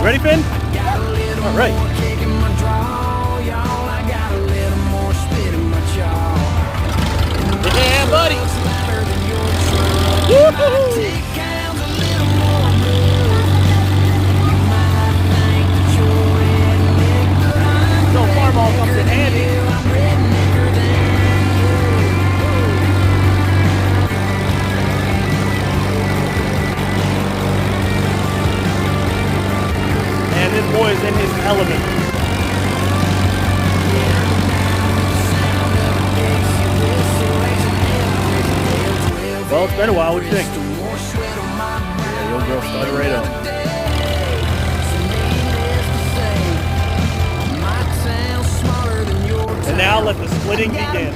Ready, Finn? All right. Yeah, buddy. Woo-hoo-hoo. So far ball comes in handy. And this boy is in his element. Well, it's been a while. What do you think? Yeah, your girl started right up. And now let the splitting begin.